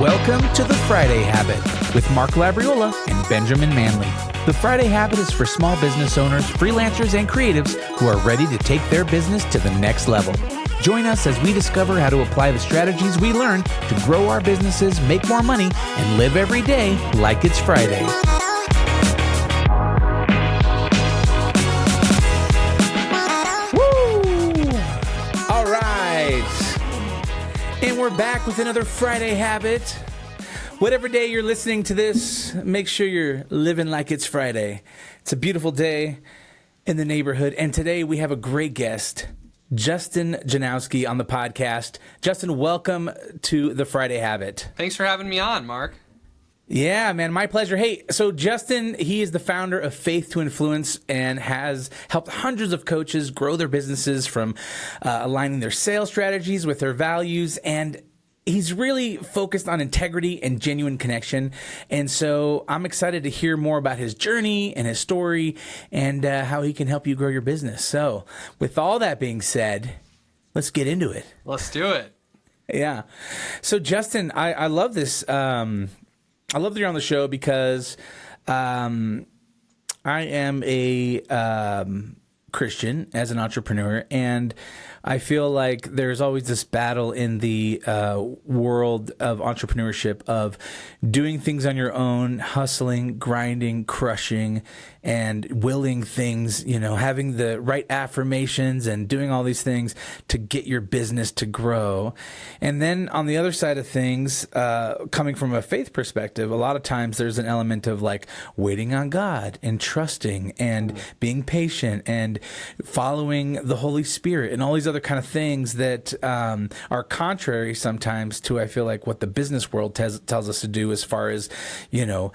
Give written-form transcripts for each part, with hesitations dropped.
Welcome to The Friday Habit with Mark Labriola and Benjamin Manley. The Friday Habit is for small business owners, freelancers, and creatives who are ready to take their business to the next level. Join us as we discover how to apply the strategies we learned to grow our businesses, make more money, and live every day like it's Friday. Woo! All right. And we're back with another Friday Habit. Whatever day you're listening to this, make sure you're living like it's Friday. It's a beautiful day in the neighborhood. And today we have a great guest, Justin Janowski, on the podcast. Justin, welcome to the Friday Habit. Thanks for having me on, Mark. Yeah, man, my pleasure. Hey, so Justin, he is the founder of Faith to Influence and has helped hundreds of coaches grow their businesses from aligning their sales strategies with their values. And he's really focused on integrity and genuine connection. And so I'm excited to hear more about his journey and his story and how he can help you grow your business. So with all that being said, let's get into it. Let's do it. Yeah. So Justin, I love this. I love that you're on the show because I am a Christian as an entrepreneur, and I feel like there's always this battle in the world of entrepreneurship of doing things on your own, hustling, grinding, crushing, and willing things, you know, having the right affirmations and doing all these things to get your business to grow. And then on the other side of things, coming from a faith perspective, a lot of times there's an element of like waiting on God and trusting and being patient and following the Holy Spirit and all these other kind of things that are contrary sometimes to, I feel like, what the business world tells us to do as far as, you know,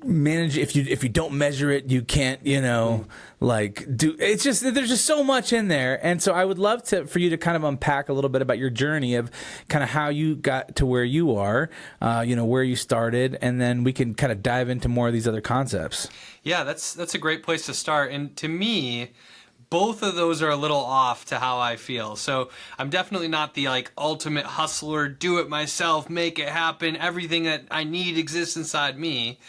manage. If you don't measure it, you can't, you know, like do. It's just, there's just so much in there. And so I would love for you to kind of unpack a little bit about your journey of kind of how you got to where you are, you know, where you started, and then we can kind of dive into more of these other concepts. Yeah, that's a great place to start. And to me, both of those are a little off to how I feel. So I'm definitely not the like ultimate hustler, do it myself, make it happen. Everything that I need exists inside me.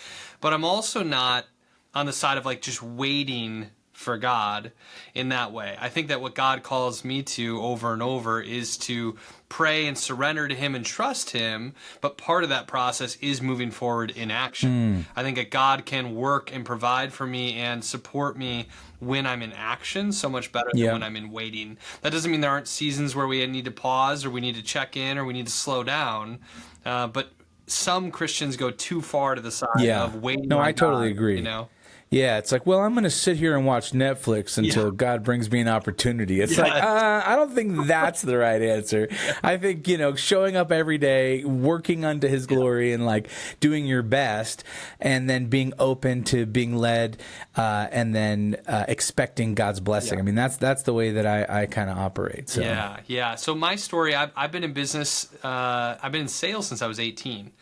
But I'm also not on the side of like just waiting for God in that way. I think that what God calls me to over and over is to pray and surrender to Him and trust Him, but part of that process is moving forward in action. I think that God can work and provide for me and support me when I'm in action so much better than when I'm in waiting. That doesn't mean there aren't seasons where we need to pause or we need to check in or we need to slow down, but some Christians go too far to the side of waiting. No, I totally God, agree. You know? Yeah, it's like, well, I'm going to sit here and watch Netflix until God brings me an opportunity. It's like, I don't think that's the right answer. I think, you know, showing up every day, working unto His glory and like doing your best and then being open to being led and then expecting God's blessing. I mean, that's the way that I kind of operate. So. Yeah. So my story, I've been in business, I've been in sales since I was 18.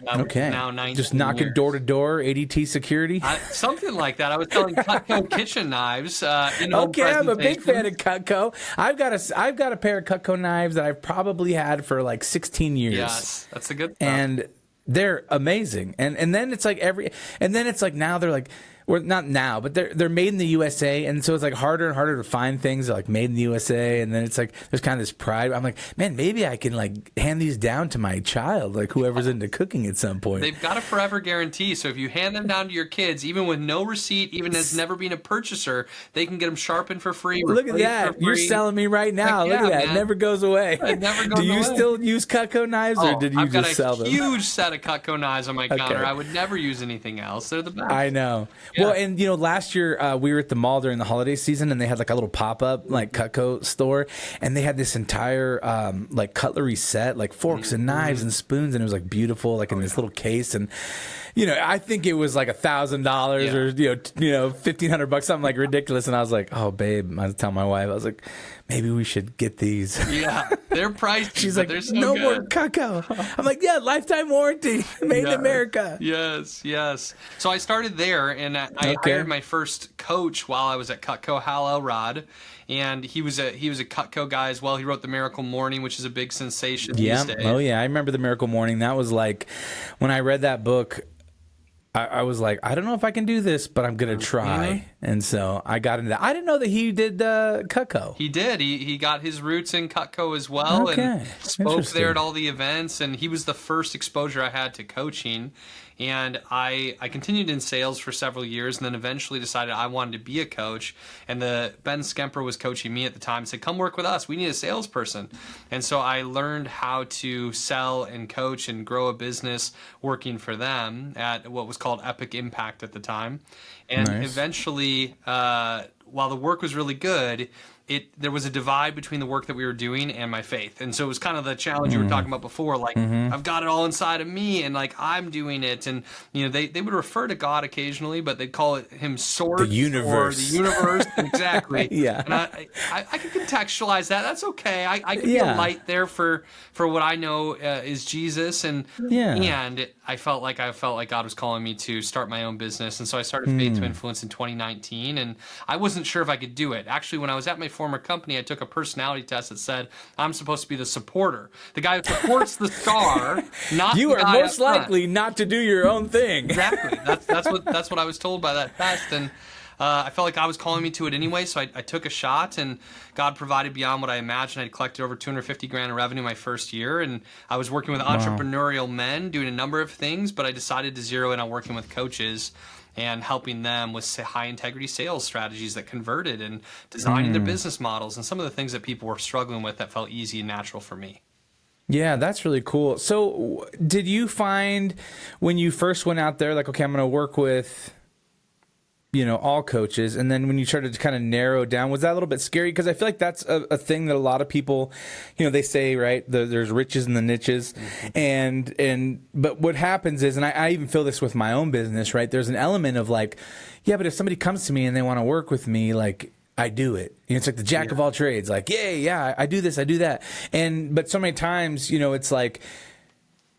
Okay. Now 19 just knocking years. Door to door, ADT security? Something like that. I was selling Cutco kitchen knives. Okay, I'm a big fan of Cutco. I've got a pair of Cutco knives that I've probably had for like 16 years. Yes, that's a good stuff. And they're amazing. And then it's like now they're like, or not now, but they're made in the USA, and so it's like harder and harder to find things that are like made in the USA, and then it's like there's kind of this pride. I'm like, man, maybe I can like hand these down to my child, like whoever's into cooking at some point. They've got a forever guarantee, so if you hand them down to your kids, even with no receipt, even as never been a purchaser, they can get them sharpened for free. Look at that! You're selling me right now. Look at that! Man. It never goes away. It never goes away. Do you still use Cutco knives, or did you just sell them? I've got a huge set of Cutco knives on my counter. I would never use anything else. They're the best. I know. Yeah. Well, and you know, last year we were at the mall during the holiday season, and they had like a little pop-up like Cutco store, and they had this entire like cutlery set, like forks and knives and spoons, and it was like beautiful, like in this little case. And you know, I think it was like $1,000 or you know $1,500, something like ridiculous. And I was like, oh babe, I was telling my wife, I was like, maybe we should get these. Yeah, they're pricey. She's but like, they're so no good. more Cutco. I'm like, yeah, lifetime warranty, made in America. Yes. So I started there, and I hired my first coach while I was at Cutco, Hal Elrod, and he was a Cutco guy as well. He wrote The Miracle Morning, which is a big sensation these days. Oh yeah, I remember The Miracle Morning. That was like, when I read that book, I was like, I don't know if I can do this, but I'm going to try. And so I got into that. I didn't know that he did Cutco. He did. He got his roots in Cutco as well, and spoke there at all the events. And he was the first exposure I had to coaching. And I continued in sales for several years, and then eventually decided I wanted to be a coach. And Ben Skemper was coaching me at the time and said, come work with us. We need a salesperson. And so I learned how to sell and coach and grow a business working for them at what was called Epic Impact at the time. And eventually, while the work was really good, there was a divide between the work that we were doing and my faith. And so it was kind of the challenge you were talking about before, like, I've got it all inside of me, and like I'm doing it. And they would refer to God occasionally, but they'd call it him source, the universe. Or the universe. Exactly. Yeah. And I can contextualize that. That's okay. I can be a light there for what I know is Jesus. And I felt like God was calling me to start my own business. And so I started Faith to Influence in 2019, and I wasn't sure if I could do it. Actually, when I was at my former company, I took a personality test that said I'm supposed to be the supporter, the guy who supports the star, not you the are guy most likely not to do your own thing. Exactly. That's what I was told by that test, and I felt like God was calling me to it anyway, so I took a shot, and God provided beyond what I imagined. I'd collected over $250,000 in revenue my first year, and I was working with entrepreneurial men doing a number of things, but I decided to zero in on working with coaches and helping them with high integrity sales strategies that converted, and designing their business models and some of the things that people were struggling with that felt easy and natural for me. Yeah, that's really cool. So did you find when you first went out there, like, okay, I'm going to work with, all coaches, and then when you started to kind of narrow down, was that a little bit scary? Because I feel like that's a thing that a lot of people, they say, right, there's riches in the niches, but what happens is, and I even feel this with my own business, right, there's an element of like, yeah, but if somebody comes to me and they want to work with me, like, I do it. It's like the jack of all trades, like, I do this, I do that. But so many times, it's like,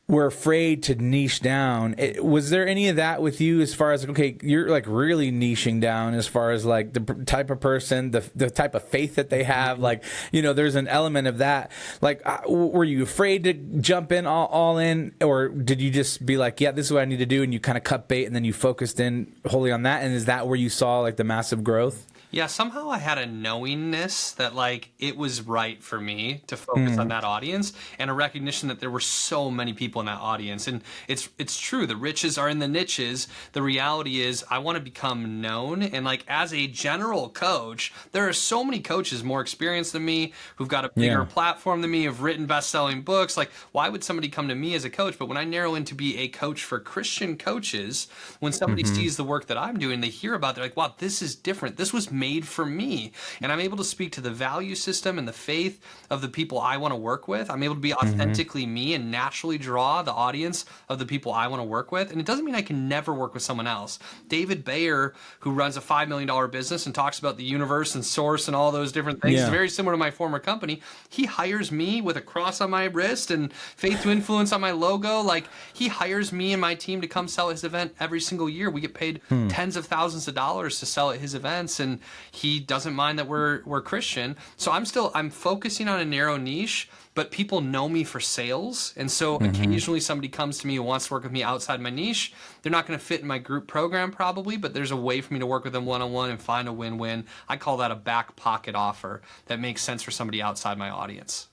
we're afraid to niche down. Was there any of that with you as far as, like, okay, you're like really niching down as far as like the type of person, the type of faith that they have, like, there's an element of that. Like, were you afraid to jump in all in, or did you just be like, yeah, this is what I need to do, and you kind of cut bait and then you focused in wholly on that? And is that where you saw like the massive growth? Yeah, somehow I had a knowingness that like it was right for me to focus on that audience, and a recognition that there were so many people in that audience. And it's true, the riches are in the niches. The reality is I want to become known, and like as a general coach, there are so many coaches more experienced than me who've got a bigger platform than me, have written best-selling books. Like, why would somebody come to me as a coach? But when I narrow in to be a coach for Christian coaches, when somebody sees the work that I'm doing, they hear about it, they're like, wow, this is different. This was made for me. And I'm able to speak to the value system and the faith of the people I want to work with. I'm able to be authentically me and naturally draw the audience of the people I want to work with. And it doesn't mean I can never work with someone else. David Bayer, who runs a $5 million business and talks about the universe and source and all those different things, is very similar to my former company. He hires me with a cross on my wrist and Faith to Influence on my logo. Like, he hires me and my team to come sell his event every single year. We get paid tens of thousands of dollars to sell at his events, and he doesn't mind that we're Christian. So I'm focusing on a narrow niche, but people know me for sales. And so occasionally somebody comes to me who wants to work with me outside my niche. They're not going to fit in my group program probably, but there's a way for me to work with them one-on-one and find a win-win. I call that a back pocket offer that makes sense for somebody outside my audience.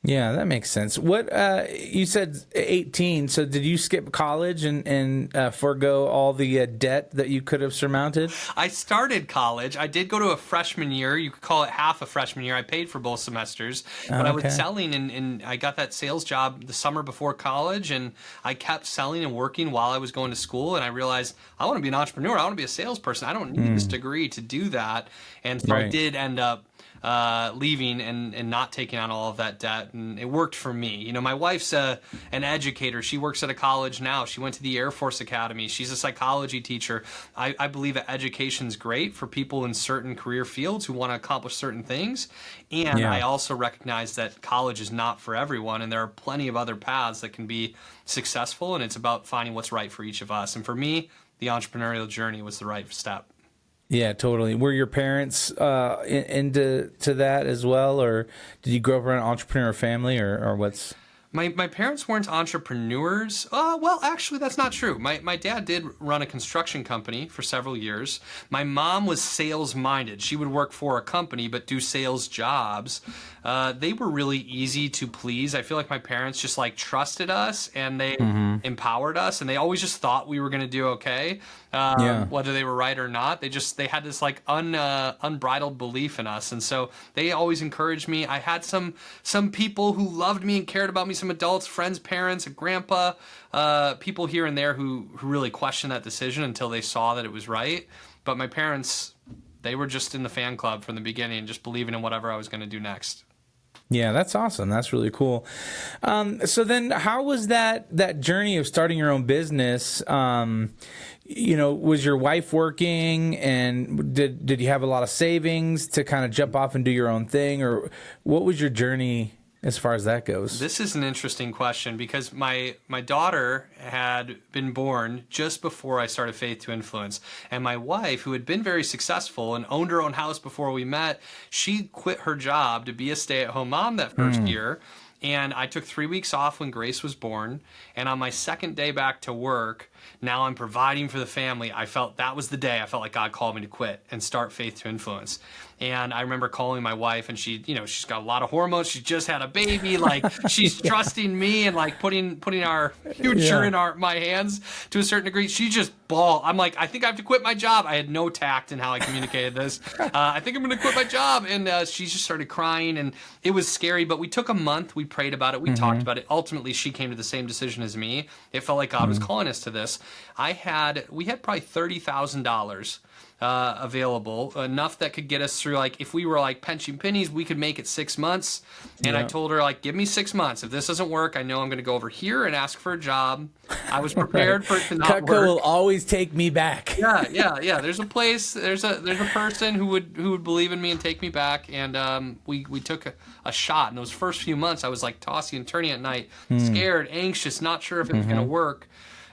Yeah, that makes sense. What you said 18, so did you skip college and forego all the debt that you could have surmounted? I started college. I did go to a freshman year. You could call it half a freshman year. I paid for both semesters, but I was selling, and I got that sales job the summer before college, and I kept selling and working while I was going to school, and I realized I want to be an entrepreneur. I want to be a salesperson. I don't need this degree to do that. And so I did end up leaving and not taking on all of that debt. And it worked for me. You know, my wife's an educator. She works at a college now. She went to the Air Force Academy. She's a psychology teacher. I believe that education's great for people in certain career fields who want to accomplish certain things. And I also recognize that college is not for everyone, and there are plenty of other paths that can be successful, and it's about finding what's right for each of us. And for me, the entrepreneurial journey was the right step. Yeah, totally. Were your parents into that as well, or did you grow up around an entrepreneur family, or what's? My parents weren't entrepreneurs. Well, actually, that's not true. My dad did run a construction company for several years. My mom was sales-minded. She would work for a company but do sales jobs. They were really easy to please. I feel like my parents just like trusted us, and they empowered us, and they always just thought we were going to do okay, whether they were right or not. They had this like unbridled belief in us, and so they always encouraged me. I had some people who loved me and cared about me, some adults, friends, parents, a grandpa, people here and there who really questioned that decision until they saw that it was right. But my parents, they were just in the fan club from the beginning, just believing in whatever I was going to do next. Yeah, that's awesome. That's really cool. So then how was that journey of starting your own business? You know, was your wife working, and did you have a lot of savings to kind of jump off and do your own thing, or what was your journey as far as that goes? This is an interesting question because my daughter had been born just before I started Faith to Influence. And my wife, who had been very successful and owned her own house before we met, she quit her job to be a stay-at-home mom that first year. And I took 3 weeks off when Grace was born. And on my second day back to work, now I'm providing for the family. I felt that was the day I felt like God called me to quit and start Faith to Influence. And I remember calling my wife, and she's got a lot of hormones. She just had a baby. Like, she's trusting me and like putting our future in my hands to a certain degree. She just bawled. I'm like, I think I have to quit my job. I had no tact in how I communicated this. I think I'm going to quit my job. And she just started crying, and it was scary. But we took a month. We prayed about it. We talked about it. Ultimately, she came to the same decision as me. It felt like God was calling us to this. We had probably $30,000 available, enough that could get us through, like, if we were like pinching pennies, we could make it 6 months. And I told her, like, give me 6 months. If this doesn't work, I know I'm going to go over here and ask for a job. I was prepared for it to not Cutco work. will always take me back. Yeah. There's a place, there's a person who would believe in me and take me back. And we took a shot. In those first few months, I was like tossing and turning at night, scared, anxious, not sure if it was going to work.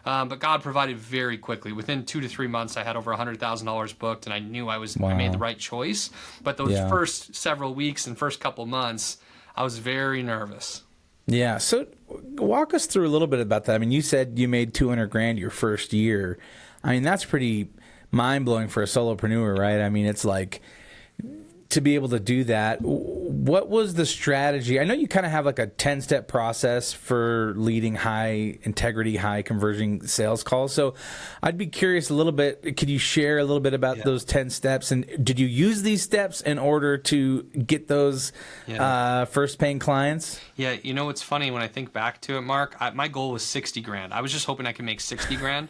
But God provided very quickly. Within 2 to 3 months, I had over $100,000 booked, and I knew I made the right choice. But those first several weeks and first couple months, I was very nervous. Yeah. So walk us through a little bit about that. I mean, you said you made $200,000 your first year. I mean, that's pretty mind blowing for a solopreneur, right? I mean, it's like, to be able to do that, what was the strategy? I know you kind of have like a 10-step process for leading high integrity, high conversion sales calls. So I'd be curious a little bit. Could you share a little bit about those 10 steps? And did you use these steps in order to get those first paying clients? Yeah, you know, it's funny when I think back to it, Mark, my goal was 60 grand. I was just hoping I could make 60 grand.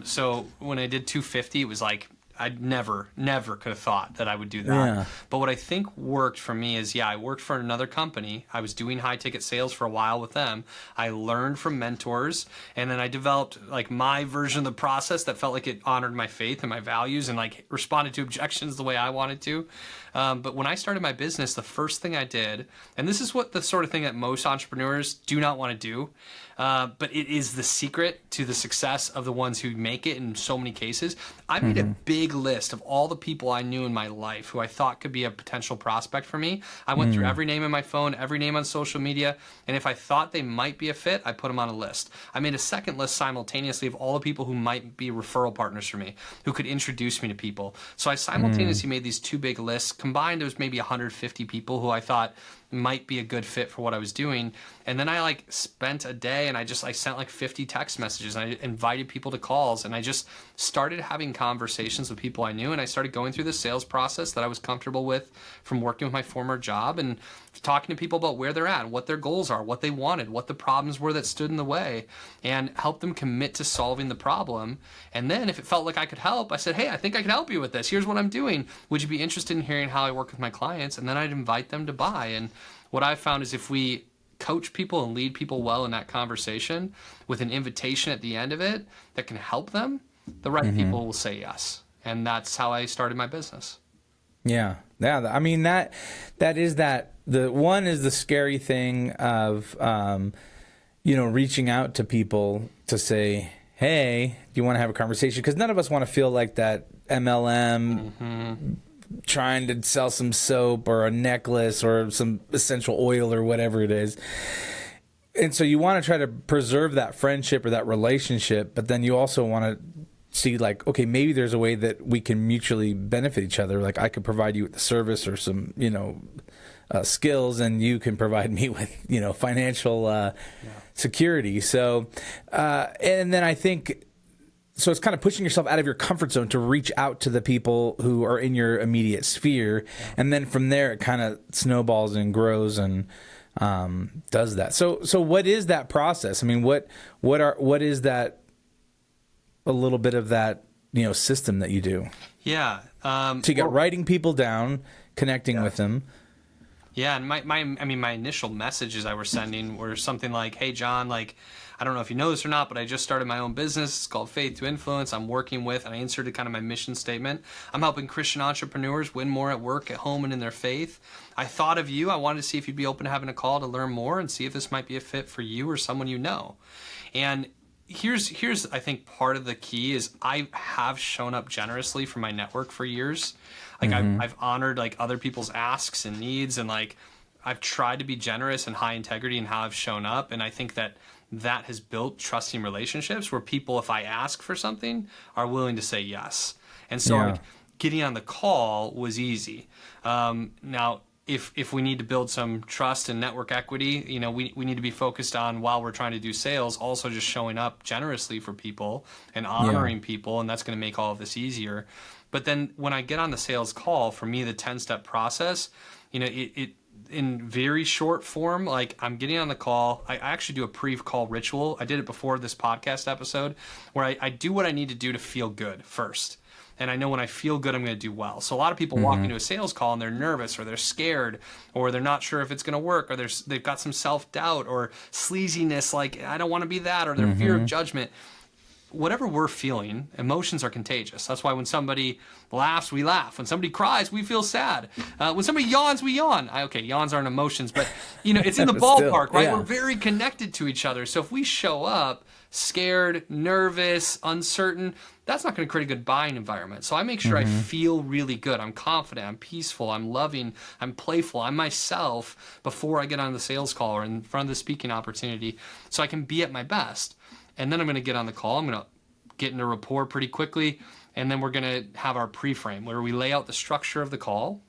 So when I did 250, it was like, I'd never could have thought that I would do that. Yeah. But what I think worked for me is, I worked for another company. I was doing high ticket sales for a while with them. I learned from mentors, and then I developed like my version of the process that felt like it honored my faith and my values and like responded to objections the way I wanted to. But when I started my business, the first thing I did, and this is what the sort of thing that most entrepreneurs do not want to do, but it is the secret to the success of the ones who make it in so many cases. I made a big list of all the people I knew in my life who I thought could be a potential prospect for me. I went through every name in my phone, every name on social media, and if I thought they might be a fit, I put them on a list. I made a second list simultaneously of all the people who might be referral partners for me, who could introduce me to people. So I simultaneously made these two big lists. Combined, it was maybe 150 people who I thought might be a good fit for what I was doing. And then I like spent a day and I sent like 50 text messages and I invited people to calls and I just started having conversations with people I knew, and I started going through the sales process that I was comfortable with from working with my former job and talking to people about where they're at, what their goals are, what they wanted, what the problems were that stood in the way, and help them commit to solving the problem. And then if it felt like I could help, I said, hey, I think I can help you with this. Here's what I'm doing. Would you be interested in hearing how I work with my clients? And then I'd invite them to buy. And what I've found is if we coach people and lead people well in that conversation with an invitation at the end of it that can help them, the right people will say yes. And that's how I started my business. Yeah. I mean, that is that. The one is the scary thing of, reaching out to people to say, hey, do you want to have a conversation? Because none of us want to feel like that MLM trying to sell some soap or a necklace or some essential oil or whatever it is. And so you want to try to preserve that friendship or that relationship, but then you also want to see like, okay, maybe there's a way that we can mutually benefit each other. Like I could provide you with the service or some, skills, and you can provide me with, financial security. So, and then I think, so it's kind of pushing yourself out of your comfort zone to reach out to the people who are in your immediate sphere. Yeah. And then from there, it kind of snowballs and grows and does that. So what is that process? I mean, what is that, a little bit of that, system that you do? Yeah. So you got writing people down, connecting with them. Yeah, and my initial messages I were sending were something like, hey, John, like, I don't know if you know this or not, but I just started my own business. It's called Faith to Influence. I'm working with, and I inserted kind of my mission statement. I'm helping Christian entrepreneurs win more at work, at home, and in their faith. I thought of you. I wanted to see if you'd be open to having a call to learn more and see if this might be a fit for you or someone you know. And here's I think part of the key is I have shown up generously for my network for years. Like I've honored like other people's asks and needs, and like I've tried to be generous and high integrity in how I've shown up. And I think that has built trusting relationships where people, if I ask for something, are willing to say yes. And so like getting on the call was easy. Now, if we need to build some trust and network equity, we need to be focused on, while we're trying to do sales, also just showing up generously for people and honoring people, and that's going to make all of this easier. But then when I get on the sales call, for me, the 10-step process, it in very short form, like I'm getting on the call. I actually do a pre-call ritual. I did it before this podcast episode where I do what I need to do to feel good first. And I know when I feel good, I'm going to do well. So a lot of people walk into a sales call and they're nervous or they're scared or they're not sure if it's going to work, or they've got some self-doubt or sleaziness, like I don't want to be that, or their fear of judgment. Whatever we're feeling, emotions are contagious. That's why when somebody laughs, we laugh. When somebody cries, we feel sad. When somebody yawns, we yawn. Okay, yawns aren't emotions, but it's in the ballpark, right? Yeah. We're very connected to each other. So if we show up scared, nervous, uncertain, that's not going to create a good buying environment. So I make sure I feel really good. I'm confident, I'm peaceful, I'm loving, I'm playful, I'm myself before I get on the sales call or in front of the speaking opportunity, so I can be at my best. And then I'm going to get on the call. I'm going to get into rapport pretty quickly. And then we're going to have our pre-frame where we lay out the structure of the call.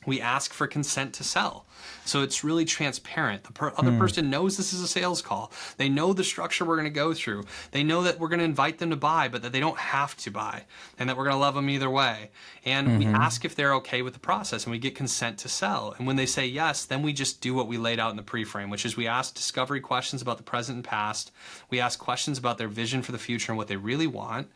We ask for consent to sell. So it's really transparent. The other person knows this is a sales call. They know the structure we're going to go through. They know that we're going to invite them to buy, but that they don't have to buy, and that we're going to love them either way. And we ask if they're okay with the process, and we get consent to sell. And when they say yes, then we just do what we laid out in the pre-frame, which is we ask discovery questions about the present and past. We ask questions about their vision for the future and what they really want.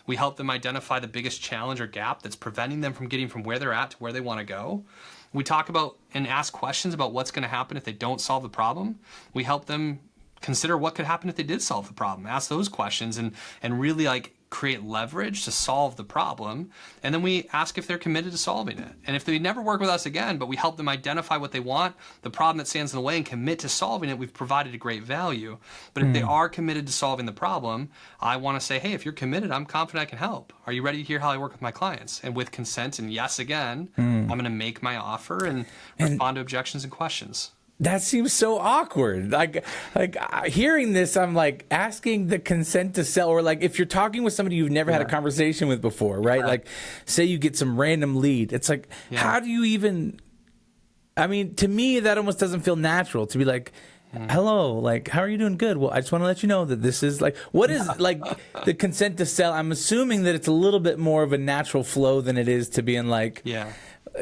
We help them identify the biggest challenge or gap that's preventing them from getting from where they're at to where they want to go. We talk about and ask questions about what's going to happen if they don't solve the problem. We help them consider what could happen if they did solve the problem. Ask those questions and really like create leverage to solve the problem. And then we ask if they're committed to solving it. And if they never work with us again, but we help them identify what they want, the problem that stands in the way, and commit to solving it, we've provided a great value. But if they are committed to solving the problem, I want to say, hey, if you're committed, I'm confident I can help. Are you ready to hear how I work with my clients? And with consent and yes again, I'm going to make my offer and respond to objections and questions. That seems so awkward. Like hearing this, I'm like asking the consent to sell, or like if you're talking with somebody you've never had a conversation with before, right? Like say you get some random lead. It's like, how do you even I mean, to me, that almost doesn't feel natural to be like, hello, like, how are you doing? Good. Well, I just want to let you know that this is like, what is like the consent to sell? I'm assuming that it's a little bit more of a natural flow than it is to being like, Yeah.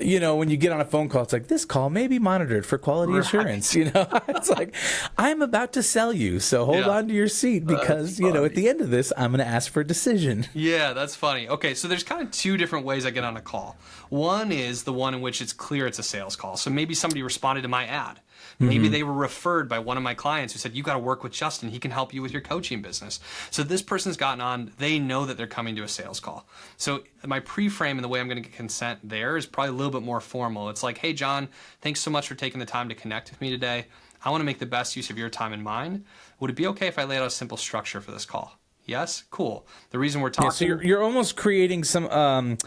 you know, when you get on a phone call, it's like, this call may be monitored for quality assurance. You know, it's like, I'm about to sell you, so hold on to your seat because, you know, at the end of this, I'm going to ask for a decision. Yeah, that's funny. Okay, so there's kind of two different ways I get on a call. One is the one in which it's clear it's a sales call. So maybe somebody responded to my ad. Maybe they were referred by one of my clients who said, you got to work with Justin. He can help you with your coaching business. So this person's gotten on, they know that they're coming to a sales call. So my pre-frame and the way I'm going to get consent there is probably a little bit more formal. It's like, hey, John, thanks so much for taking the time to connect with me today. I want to make the best use of your time and mine. Would it be okay if I laid out a simple structure for this call? Yes? Cool. The reason we're talking... Yeah, so you're almost creating some kind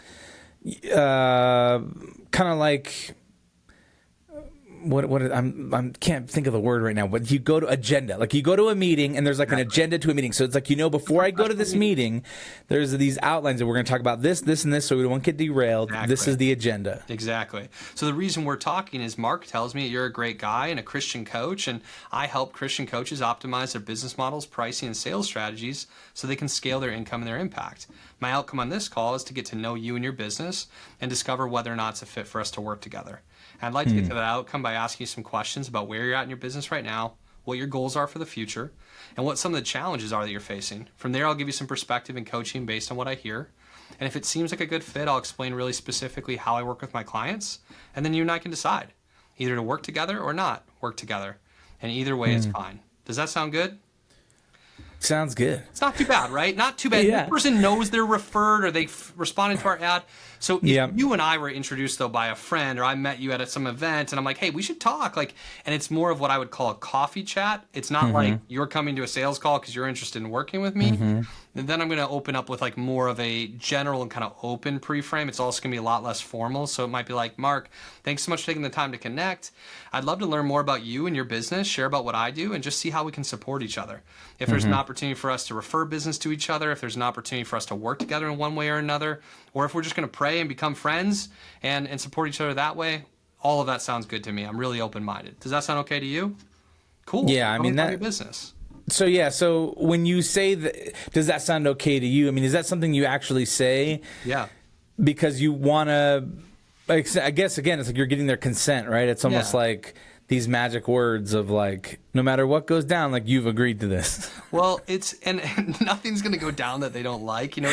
of like... What I'm can't think of the word right now, but you go to agenda. Like you go to a meeting and there's like an agenda to a meeting. So it's like, you know, before I go to this meeting, there's these outlines that we're going to talk about this, and this, so we don't get derailed. Exactly. This is the agenda. Exactly. So the reason we're talking is Mark tells me you're a great guy and a Christian coach, and I help Christian coaches optimize their business models, pricing, and sales strategies so they can scale their income and their impact. My outcome on this call is to get to know you and your business and discover whether or not it's a fit for us to work together. I'd like to get to that outcome by asking you some questions about where you're at in your business right now, what your goals are for the future, and what some of the challenges are that you're facing. From there, I'll give you some perspective and coaching based on what I hear. And if it seems like a good fit, I'll explain really specifically how I work with my clients, and then you and I can decide either to work together or not work together. And either way, it's fine. Does that sound good? Sounds good. It's not too bad, right? Not too bad. Yeah. The person knows they're referred or they responded to our ad. So if you and I were introduced, though, by a friend, or I met you at some event, and I'm like, hey, we should talk. Like, and it's more of what I would call a coffee chat. It's not like you're coming to a sales call because you're interested in working with me. And then I'm going to open up with like more of a general and kind of open pre-frame. It's also going to be a lot less formal. So it might be like, Mark, thanks so much for taking the time to connect. I'd love to learn more about you and your business, share about what I do, and just see how we can support each other. If there's an opportunity for us to refer business to each other, if there's an opportunity for us to work together in one way or another, or if we're just going to pray and become friends and support each other that way, all of that sounds good to me. I'm really open-minded. Does that sound okay to you? Cool. Yeah, I mean, that your business. So yeah, so when you say that, does that sound okay to you? I mean, is that something you actually say? Yeah. Because you want to, I guess, again, it's like you're getting their consent, right? It's almost like these magic words of like, no matter what goes down, like you've agreed to this. Well, and nothing's going to go down that they don't like. You know,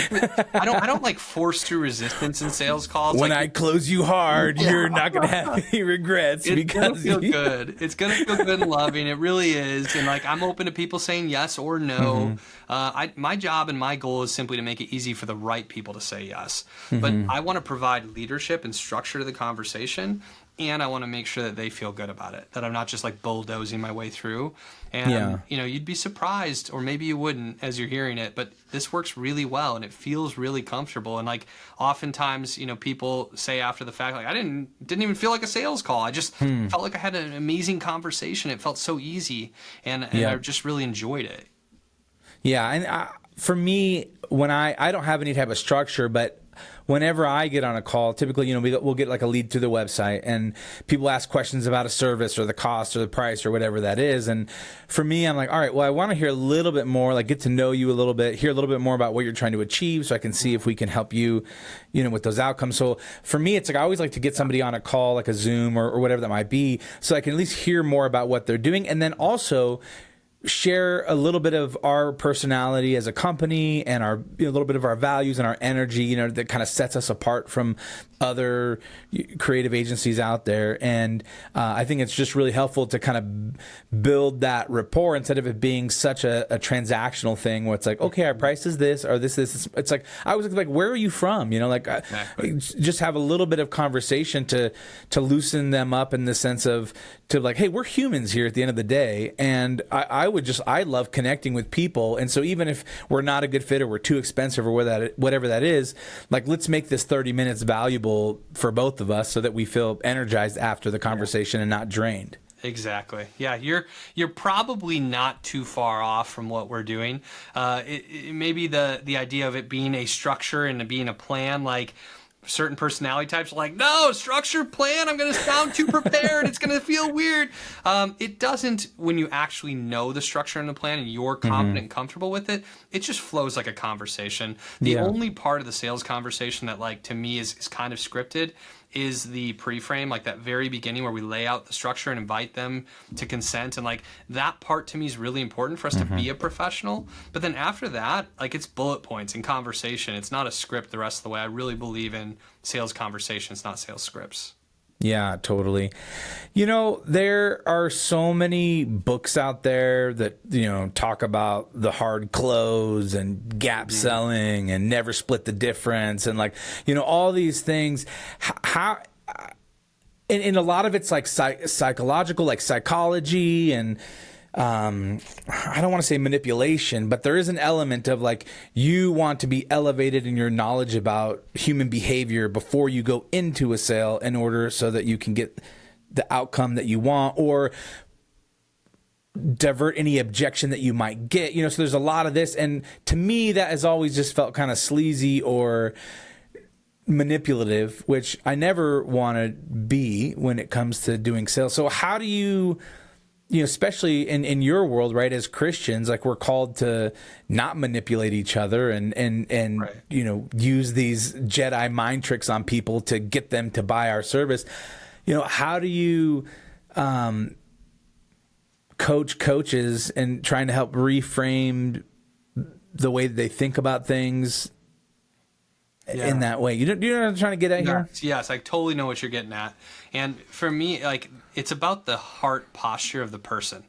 I don't like force through resistance in sales calls. When like, I close you hard, you're not going to have any regrets because it's going to feel good. It's going to feel good and loving. It really is. And like, I'm open to people saying yes or no. My job and my goal is simply to make it easy for the right people to say yes. But I want to provide leadership and structure to the conversation. And I want to make sure that they feel good about it, that I'm not just like bulldozing my way through. And, you know, you'd be surprised, or maybe you wouldn't as you're hearing it, but this works really well and it feels really comfortable. And like oftentimes, you know, people say after the fact, like, I didn't even feel like a sales call. I just felt like I had an amazing conversation. It felt so easy and I just really enjoyed it. Yeah. And for me, when I don't have any type of structure, but whenever I get on a call, typically, you know, we'll get like a lead to the website and people ask questions about a service or the cost or the price or whatever that is. And for me, I'm like, all right, well, I want to hear a little bit more, like get to know you a little bit, hear a little bit more about what you're trying to achieve so I can see if we can help you, you know, with those outcomes. So for me, it's like I always like to get somebody on a call, like a Zoom or whatever that might be, so I can at least hear more about what they're doing. And then also share a little bit of our personality as a company and our, you know, a little bit of our values and our energy, you know, that kind of sets us apart from other creative agencies out there. And I think it's just really helpful to kind of build that rapport instead of it being such a transactional thing where it's like, okay, our price is this or this. It's like, I was like, where are you from? You know, like just have a little bit of conversation to loosen them up in the sense of to like, hey, we're humans here at the end of the day. And I love connecting with people. And so even if we're not a good fit or we're too expensive or whatever that is, like, let's make this 30 minutes valuable for both of us so that we feel energized after the conversation and not drained. Exactly. Yeah, you're probably not too far off from what we're doing. Maybe the idea of it being a structure and being a plan, like certain personality types are like, no, structure, plan, I'm going to sound too prepared. It's going to feel weird. It doesn't, when you actually know the structure and the plan and you're confident and comfortable with it, it just flows like a conversation. The only part of the sales conversation that, like, to me is kind of scripted is the pre-frame, like that very beginning where we lay out the structure and invite them to consent. And like that part to me is really important for us to be a professional. But then after that, like, it's bullet points and conversation. It's not a script the rest of the way. I really believe in sales conversations, not sales scripts. Yeah, totally. You know, there are so many books out there that, you know, talk about the hard close and gap selling and never split the difference and, like, you know, all these things. How and a lot of it's like psychological, like psychology and I don't want to say manipulation, but there is an element of, like, you want to be elevated in your knowledge about human behavior before you go into a sale in order so that you can get the outcome that you want or divert any objection that you might get. You know, so there's a lot of this. And to me, that has always just felt kind of sleazy or manipulative, which I never want to be when it comes to doing sales. So how do you know, especially in your world, right, as Christians, like, we're called to not manipulate each other and right, you know, use these Jedi mind tricks on people to get them to buy our service. You know, how do you coach coaches and trying to help reframe the way that they think about things in that way? Do you know what I'm trying to get at here? Yes, I totally know what you're getting at. And for me, like, it's about the heart posture of the person.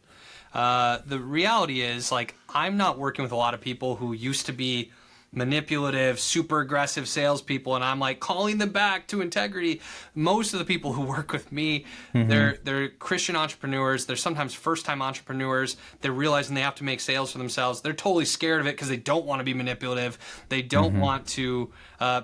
The reality is, like, I'm not working with a lot of people who used to be manipulative, super aggressive salespeople, and I'm like calling them back to integrity. Most of the people who work with me, they're Christian entrepreneurs. They're sometimes first-time entrepreneurs. They're realizing they have to make sales for themselves. They're totally scared of it because they don't want to be manipulative. They don't want to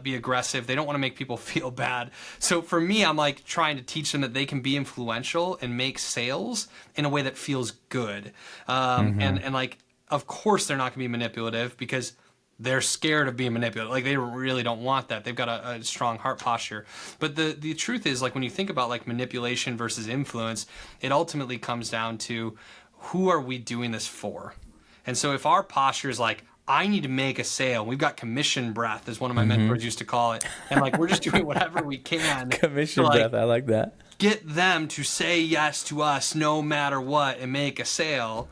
be aggressive. They don't want to make people feel bad. So for me, I'm like trying to teach them that they can be influential and make sales in a way that feels good. And like, of course, they're not going to be manipulative because they're scared of being manipulated. Like, they really don't want that. They've got a strong heart posture. But the truth is, like, when you think about, like, manipulation versus influence, it ultimately comes down to, who are we doing this for? And so if our posture is like, I need to make a sale. We've got commission breath, as one of my mentors used to call it. And, like, we're just doing whatever we can. Commission breath, I like that. Get them to say yes to us no matter what and make a sale.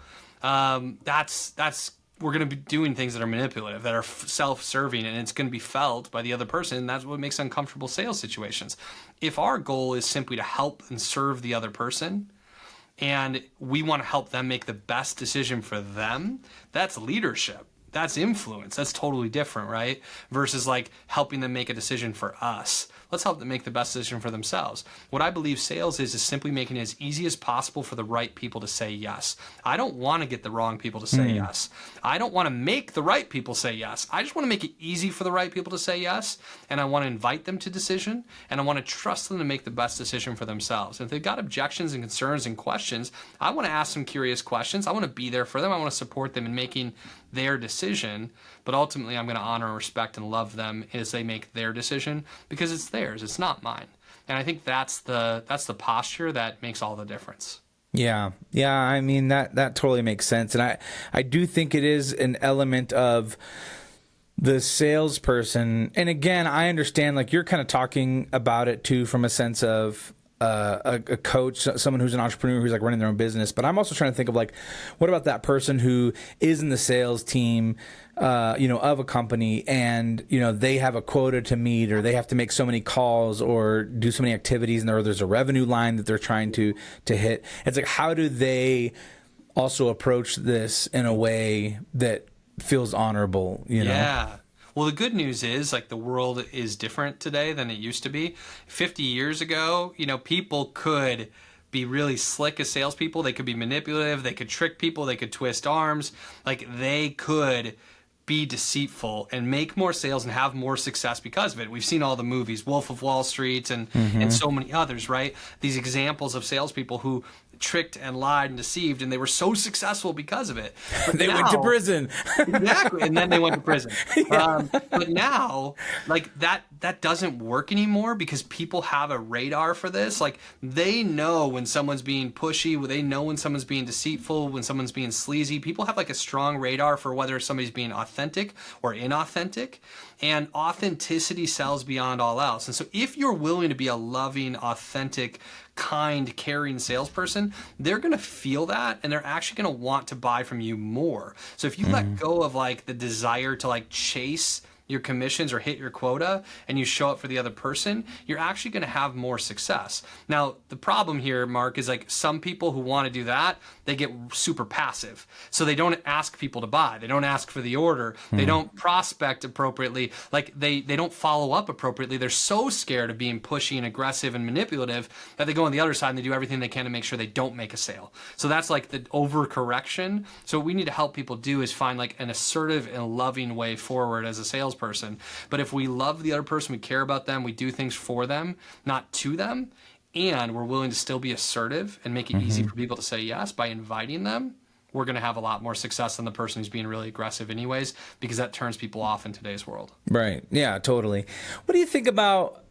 We're going to be doing things that are manipulative, that are self-serving, and it's going to be felt by the other person. And that's what makes uncomfortable sales situations. If our goal is simply to help and serve the other person, and we want to help them make the best decision for them, that's leadership. That's influence. That's totally different, right? Versus, like, helping them make a decision for us. Let's help them make the best decision for themselves. What I believe sales is simply making it as easy as possible for the right people to say yes. I don't want to get the wrong people to say yes. I don't want to make the right people say yes. I just want to make it easy for the right people to say yes, and I want to invite them to decision, and I want to trust them to make the best decision for themselves. And if they've got objections and concerns and questions, I want to ask them curious questions. I want to be there for them. I want to support them in making their decision, but ultimately I'm going to honor and respect and love them as they make their decision, because it's theirs, it's not mine. And I think that's the posture that makes all the difference. Yeah. I mean, that totally makes sense. And I do think it is an element of the salesperson. And again, I understand, like, you're kind of talking about it too from a sense of a coach, someone who's an entrepreneur who's, like, running their own business. But I'm also trying to think of, like, what about that person who is in the sales team, you know, of a company, and, you know, they have a quota to meet, or they have to make so many calls or do so many activities, and there's a revenue line that they're trying to hit. It's like, how do they also approach this in a way that feels honorable, you know? Yeah. Well, the good news is, like, the world is different today than it used to be. 50 years ago, you know, people could be really slick as salespeople. They could be manipulative. They could trick people. They could twist arms. Like, they could be deceitful and make more sales and have more success because of it. We've seen all the movies, Wolf of Wall Street and so many others, right? These examples of salespeople who tricked and lied and deceived, and they were so successful because of it. But They went to prison. Exactly, and then they went to prison. But now, like that doesn't work anymore because people have a radar for this. Like they know when someone's being pushy, they know when someone's being deceitful, when someone's being sleazy. People have like a strong radar for whether somebody's being authentic or inauthentic. And authenticity sells beyond all else. And so if you're willing to be a loving, authentic, kind, caring salesperson, they're going to feel that and they're actually going to want to buy from you more. So if you let go of like the desire to like chase your commissions or hit your quota and you show up for the other person, you're actually going to have more success. Now, the problem here, Mark, is like some people who want to do that, they get super passive. So they don't ask people to buy. They don't ask for the order. They don't prospect appropriately. Like they don't follow up appropriately. They're so scared of being pushy and aggressive and manipulative that they go on the other side and they do everything they can to make sure they don't make a sale. So that's like the overcorrection. So what we need to help people do is find like an assertive and loving way forward as a salesperson. But if we love the other person, we care about them, we do things for them, not to them, and we're willing to still be assertive and make it easy for people to say yes by inviting them, we're going to have a lot more success than the person who's being really aggressive anyways, because that turns people off in today's world. Right. Yeah, totally. What do you think about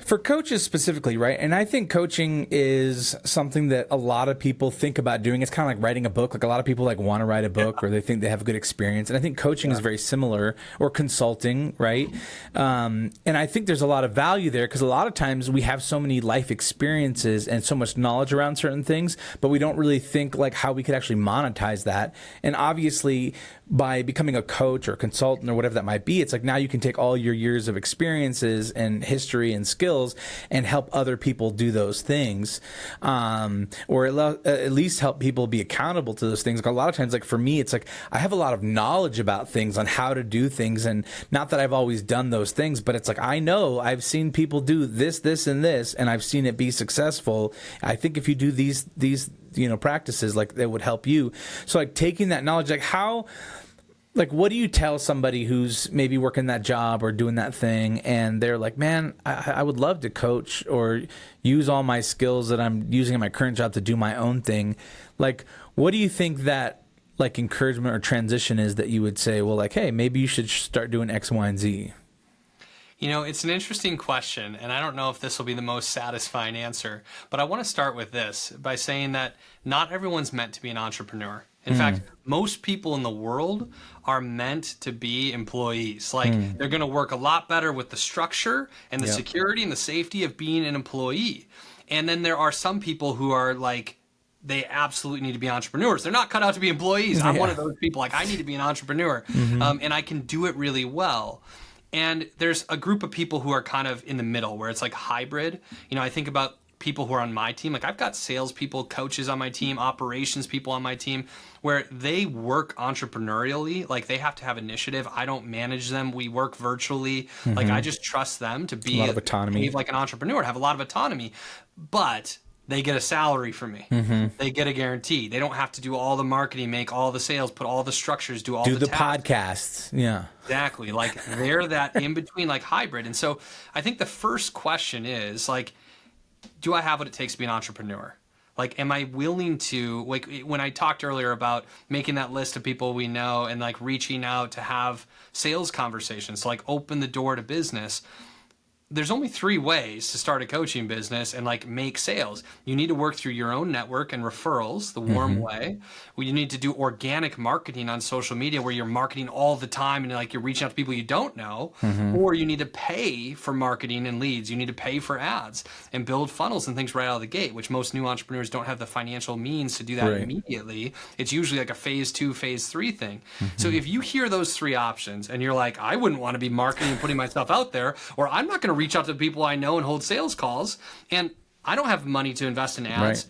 for coaches specifically, right? And I think coaching is something that a lot of people think about doing. It's kind of like writing a book. Like a lot of people like want to write a book or they think they have a good experience. And I think coaching is very similar, or consulting, right? And I think there's a lot of value there because a lot of times we have so many life experiences and so much knowledge around certain things, but we don't really think like how we could actually monetize that. And obviously by becoming a coach or a consultant or whatever that might be, it's like now you can take all your years of experiences and history and skills and help other people do those things, or at least help people be accountable to those things. Like a lot of times, like for me, it's like I have a lot of knowledge about things on how to do things, and not that I've always done those things, but it's like I know I've seen people do this, this, and this, and I've seen it be successful. I think if you do these practices, like that would help you. So like taking that knowledge, like what do you tell somebody who's maybe working that job or doing that thing and they're like, man, I would love to coach or use all my skills that I'm using in my current job to do my own thing. Like, what do you think that like encouragement or transition is that you would say, well, like, hey, maybe you should start doing X, Y, and Z? You know, it's an interesting question, and I don't know if this will be the most satisfying answer, but I want to start with this by saying that not everyone's meant to be an entrepreneur. In fact, most people in the world are meant to be employees. Like they're going to work a lot better with the structure and the security and the safety of being an employee. And then there are some people who are like, they absolutely need to be entrepreneurs. They're not cut out to be employees. I'm one of those people. Like I need to be an entrepreneur, and I can do it really well. And there's a group of people who are kind of in the middle where it's like hybrid. You know, I think about people who are on my team. Like I've got salespeople, coaches on my team, operations people on my team, where they work entrepreneurially. Like they have to have initiative. I don't manage them. We work virtually. Like I just trust them to be a lot of autonomy, behave like an entrepreneur, have a lot of autonomy. But they get a salary from me. They get a guarantee. They don't have to do all the marketing, make all the sales, put all the structures, do the podcasts. Yeah, exactly. Like they're that in between, like hybrid. And so I think the first question is like, do I have what it takes to be an entrepreneur? Like, am I willing to, like, when I talked earlier about making that list of people we know and like reaching out to have sales conversations, so like open the door to business. There's only 3 ways to start a coaching business and like make sales. You need to work through your own network and referrals, the warm way. You need to do organic marketing on social media where you're marketing all the time and like you're reaching out to people you don't know. Or you need to pay for marketing and leads. You need to pay for ads and build funnels and things right out of the gate, which most new entrepreneurs don't have the financial means to do that immediately. It's usually like a phase 2, phase 3 thing. So if you hear those 3 options and you're like, I wouldn't want to be marketing and putting myself out there, or I'm not going to reach out to people I know and hold sales calls, and I don't have money to invest in ads.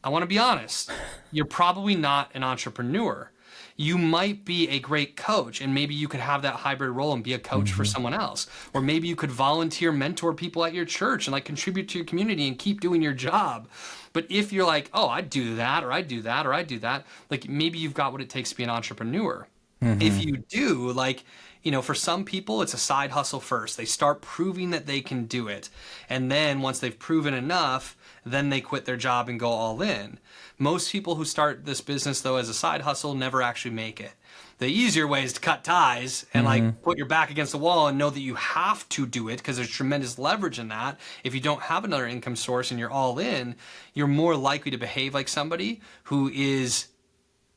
I want to be honest. You're probably not an entrepreneur. You might be a great coach, and maybe you could have that hybrid role and be a coach for someone else. Or maybe you could volunteer, mentor people at your church and like contribute to your community and keep doing your job. But if you're like, oh, I'd do that, or I'd do that, or I'd do that, like maybe you've got what it takes to be an entrepreneur. If you do, like, for some people, it's a side hustle first. They start proving that they can do it. And then once they've proven enough, then they quit their job and go all in. Most people who start this business, though, as a side hustle never actually make it. The easier way is to cut ties and like put your back against the wall and know that you have to do it, because there's tremendous leverage in that. If you don't have another income source and you're all in, you're more likely to behave like somebody who is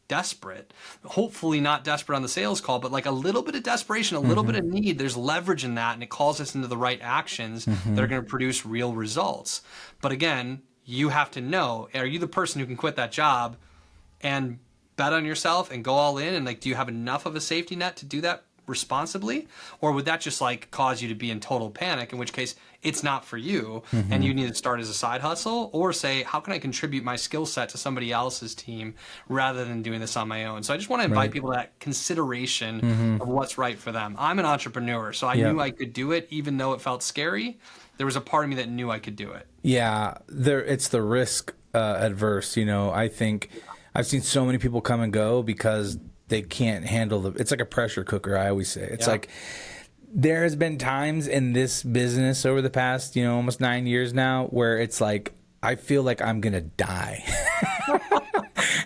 desperate. Hopefully not desperate on the sales call, but like a little bit of desperation, a little bit of need. There's leverage in that, and it calls us into the right actions that are going to produce real results. But again, you have to know, are you the person who can quit that job and bet on yourself and go all in? And like, do you have enough of a safety net to do that responsibly? Or would that just like cause you to be in total panic, in which case it's not for you and you need to start as a side hustle, or say, how can I contribute my skill set to somebody else's team rather than doing this on my own? So I just want to invite people to that consideration of what's right for them. I'm an entrepreneur, so I knew I could do it, even though it felt scary. There was a part of me that knew I could do it. Yeah, it's the risk adverse. I think I've seen so many people come and go because they can't handle it's like a pressure cooker, I always say. It's like, there has been times in this business over the past, almost 9 years now, where it's like, I feel like I'm going to die,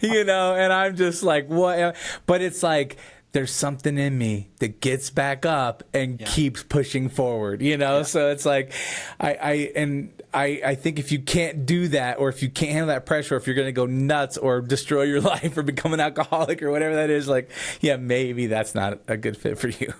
and I'm just like, what? But it's like, there's something in me that gets back up and keeps pushing forward, So it's like, I think if you can't do that, or if you can't handle that pressure, or if you're going to go nuts or destroy your life or become an alcoholic or whatever that is, like, maybe that's not a good fit for you.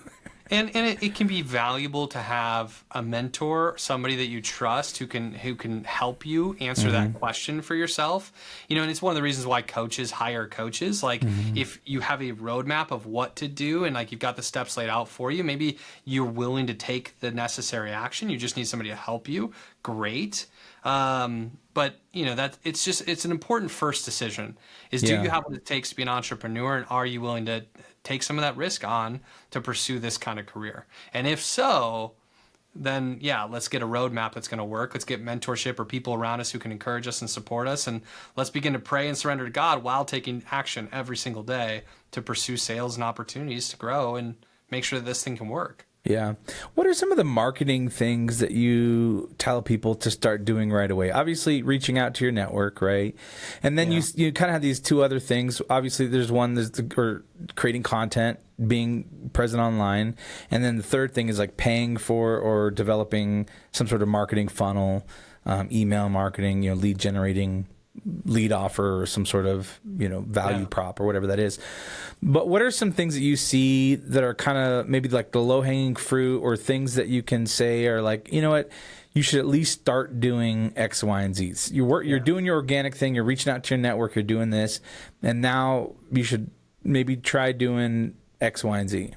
And it can be valuable to have a mentor, somebody that you trust who can help you answer that question for yourself. And it's one of the reasons why coaches hire coaches. Like, if you have a roadmap of what to do and like you've got the steps laid out for you, maybe you're willing to take the necessary action. You just need somebody to help you. Great. But that it's an important first decision. Do you have what it takes to be an entrepreneur, and are you willing to take some of that risk on to pursue this kind of career? And if so, then let's get a roadmap that's going to work. Let's get mentorship or people around us who can encourage us and support us, and let's begin to pray and surrender to God while taking action every single day to pursue sales and opportunities to grow and make sure that this thing can work. Yeah. What are some of the marketing things that you tell people to start doing right away? Obviously, reaching out to your network, right? And then you kind of have these two other things. Obviously, there's creating content, being present online. And then the third thing is like paying for or developing some sort of marketing funnel, email marketing, lead generating, lead offer, or some sort of value prop or whatever that is. But what are some things that you see that are kind of maybe like the low-hanging fruit, or things that you can say are like, what, you should at least start doing X, Y, and Z. You're doing your organic thing, you're reaching out to your network, you're doing this, and now you should maybe try doing X, Y, and Z.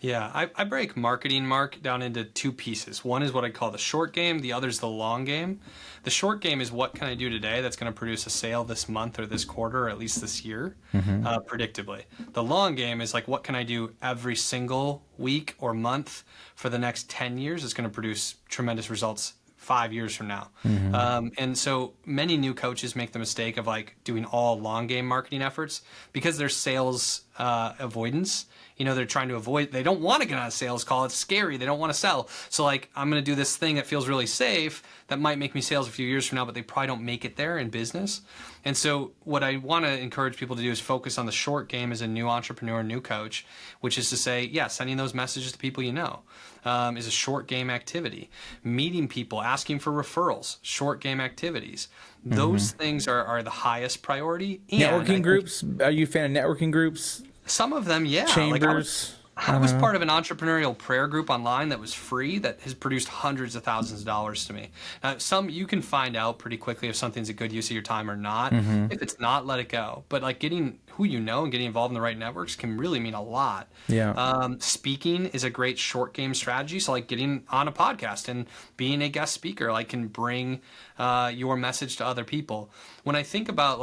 Yeah, I break marketing, Mark, down into two pieces. One is what I call the short game. The other is the long game. The short game is, what can I do today that's going to produce a sale this month or this quarter, or at least this year, predictably. The long game is like, what can I do every single week or month for the next 10 years that's going to produce tremendous results 5 years from now. And so many new coaches make the mistake of like doing all long game marketing efforts because there's sales avoidance. They're trying to avoid, they don't want to get on a sales call. It's scary. They don't want to sell. So like, I'm going to do this thing that feels really safe that might make me sales a few years from now, but they probably don't make it there in business. And so what I want to encourage people to do is focus on the short game as a new entrepreneur, new coach, which is to say, sending those messages to people is a short game activity. Meeting people, asking for referrals, short game activities. Those things are the highest priority. And networking groups? Are you a fan of networking groups? Some of them, yeah. Chambers? I was part of an entrepreneurial prayer group online that was free that has produced hundreds of thousands of dollars to me. Some you can find out pretty quickly if something's a good use of your time or not. If it's not, let it go. But like getting who you know and getting involved in the right networks can really mean a lot. Yeah. Speaking is a great short game strategy. So like getting on a podcast and being a guest speaker can bring your message to other people. When I think about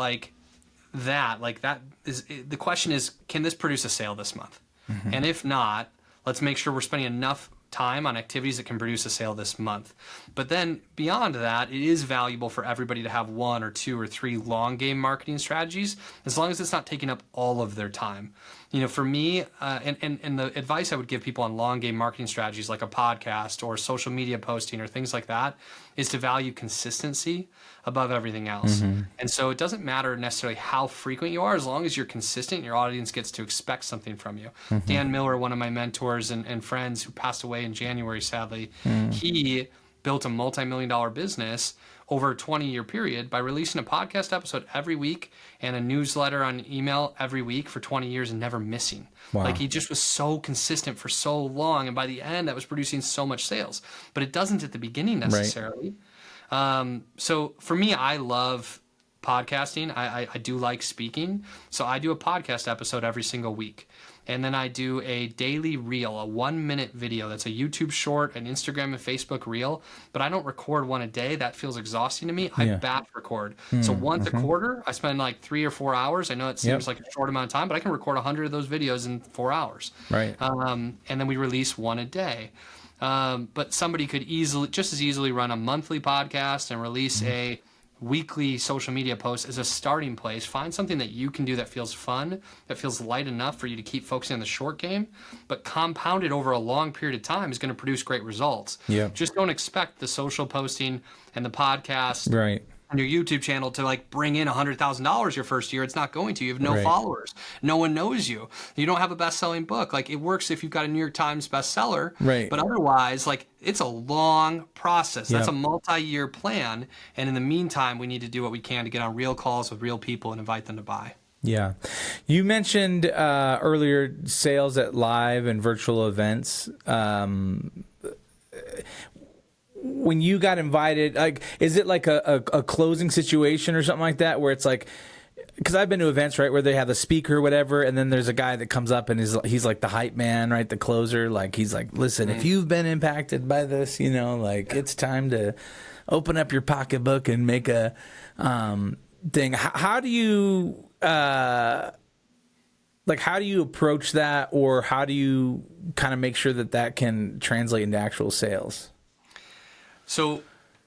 that is the question is, can this produce a sale this month? And if not, let's make sure we're spending enough time on activities that can produce a sale this month. But then beyond that, it is valuable for everybody to have 1 or 2 or 3 long game marketing strategies, as long as it's not taking up all of their time. For me, and the advice I would give people on long game marketing strategies like a podcast or social media posting or things like that is to value consistency above everything else. And so it doesn't matter necessarily how frequent you are, as long as you're consistent, your audience gets to expect something from you. Dan Miller, one of my mentors and friends who passed away in January, sadly, he built a multi-million-dollar business over a 20-year period by releasing a podcast episode every week and a newsletter on email every week for 20 years and never missing. Wow. Like, he just was so consistent for so long, and by the end that was producing so much sales. But it doesn't at the beginning necessarily. So for me, I love podcasting. I do like speaking. So I do a podcast episode every single week. And then I do a daily reel, a 1-minute video. That's a YouTube short, an Instagram and Facebook reel. But I don't record one a day. That feels exhausting to me. I batch record. So once a quarter, I spend like 3 or 4 hours. I know it seems like a short amount of time, but I can record 100 of those videos in 4 hours. Right. And then we release one a day. But somebody could just as easily run a monthly podcast and release a weekly social media post as a starting place. Find something that you can do that feels fun, that feels light enough for you to keep focusing on the short game, but compounded over a long period of time is going to produce great results. Yeah. Just don't expect the social posting and the podcast Right. on your YouTube channel to like bring in $100,000 your first year. It's not going to. You have no Right. followers. No one knows you. You don't have a best-selling book. Like, it works if you've got a New York Times bestseller. Right. But otherwise, like, it's a long process. That's Yep. a multi-year plan. And in the meantime, we need to do what we can to get on real calls with real people and invite them to buy. Yeah. You mentioned earlier sales at live and virtual events. When you got invited, like, is it like a closing situation or something like that, where it's like, because I've been to events, right, where they have a speaker or whatever, and then there's a guy that comes up and he's like the hype man, right, the closer, like, he's like, listen, if you've been impacted by this, like, it's time to open up your pocketbook and make a thing. How do you how do you approach that, or how do you kind of make sure that can translate into actual sales? So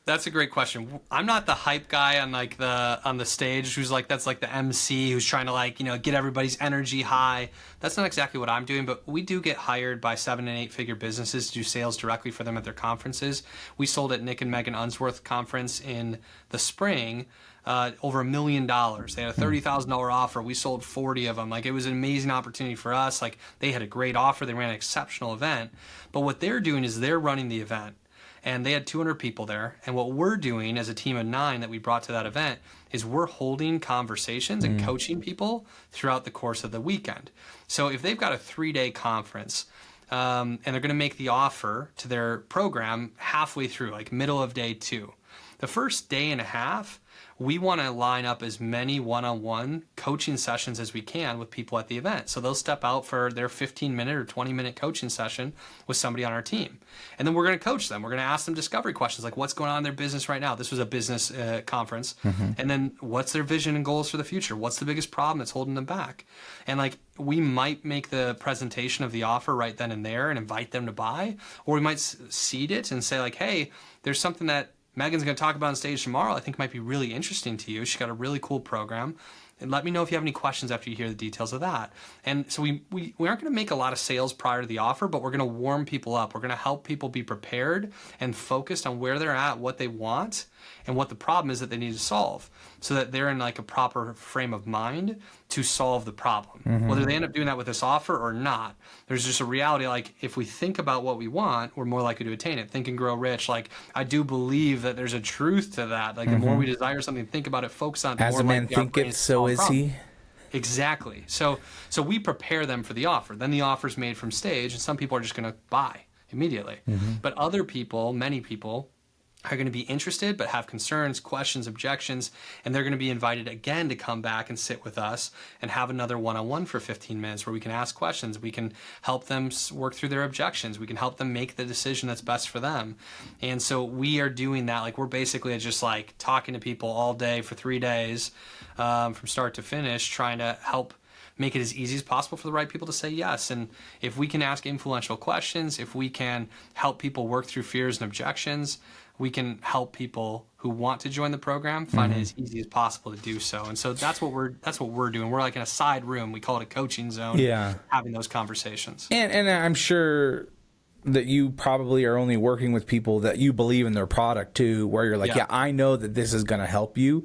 that's a great question. I'm not the hype guy on the stage who's like, that's like the MC who's trying to get everybody's energy high. That's not exactly what I'm doing, but we do get hired by 7- and 8-figure businesses to do sales directly for them at their conferences. We sold at Nick and Megan Unsworth conference in the spring over $1 million. They had a $30,000 offer. We sold 40 of them. Like, it was an amazing opportunity for us. Like, they had a great offer. They ran an exceptional event. But what they're doing is they're running the event. And they had 200 people there. And what we're doing as a team of 9 that we brought to that event is we're holding conversations and coaching people throughout the course of the weekend. So if they've got a 3-day conference and they're going to make the offer to their program halfway through, like middle of day 2, the first day and a half, we want to line up as many one-on-one coaching sessions as we can with people at the event. So they'll step out for their 15-minute or 20-minute coaching session with somebody on our team. And then we're going to coach them. We're going to ask them discovery questions like, what's going on in their business right now? This was a business conference. And then what's their vision and goals for the future? What's the biggest problem that's holding them back? And like, we might make the presentation of the offer right then and there and invite them to buy, or we might seed it and say like, hey, there's something that Megan's going to talk about on stage tomorrow I think might be really interesting to you. She's got a really cool program. And let me know if you have any questions after you hear the details of that. And so we aren't going to make a lot of sales prior to the offer, but we're going to warm people up. We're going to help people be prepared and focused on where they're at, what they want, and what the problem is that they need to solve, so that they're in like a proper frame of mind to solve the problem. Whether they end up doing that with this offer or not, there's just a reality, like, if we think about what we want, we're more likely to attain it. Think and Grow Rich. Like, I do believe that there's a truth to that. Like, the more we desire something, think about it, focus on it, the As more a man likely our brain thinketh, is to so solve is problems. he. Exactly. So we prepare them for the offer. Then the offer's made from stage, and some people are just going to buy immediately. But other people, many people, are going to be interested but have concerns, questions, objections, and they're going to be invited again to come back and sit with us and have another one-on-one for 15 minutes where we can ask questions. We can help them work through their objections. We can help them make the decision that's best for them. And so we are doing that. Like, we're basically just like talking to people all day for 3 days from start to finish, trying to help make it as easy as possible for the right people to say yes. And if we can ask influential questions, if we can help people work through fears and objections, we can help people who want to join the program find it as easy as possible to do so. And so that's what we're doing. We're like in a side room. We call it a coaching zone. Yeah. Having those conversations. And I'm sure that you probably are only working with people that you believe in their product too, where you're like, yeah I know that this is going to help you.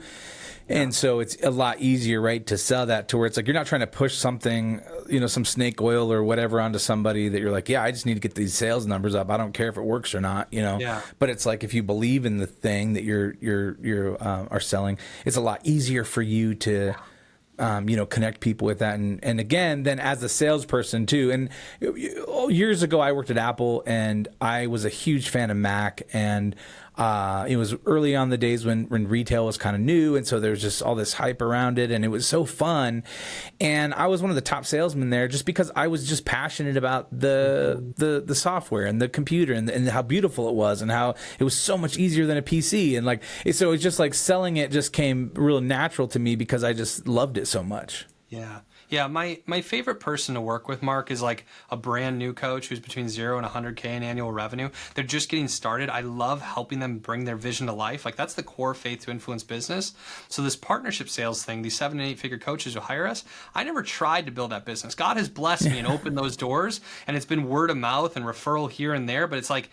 And so it's a lot easier, right, to sell that to where it's like you're not trying to push something, some snake oil or whatever onto somebody that you're like, I just need to get these sales numbers up. I don't care if it works or not, Yeah. But it's like if you believe in the thing that you're are selling, it's a lot easier for you to connect people with that. And again, then as a salesperson too, and years ago I worked at Apple and I was a huge fan of Mac, and it was early on the days when retail was kind of new. And so there was just all this hype around it and it was so fun. And I was one of the top salesmen there just because I was just passionate about the software and the computer and how beautiful it was and how it was so much easier than a PC. And so it's just like selling it just came real natural to me because I just loved it so much. Yeah. Yeah, my favorite person to work with, Mark, is like a brand new coach who's between 0 and 100K in annual revenue. They're just getting started. I love helping them bring their vision to life. Like that's the core faith to influence business. So this partnership sales thing, these 7 and 8 figure coaches who hire us, I never tried to build that business. God has blessed me and opened those doors, and it's been word of mouth and referral here and there. But it's like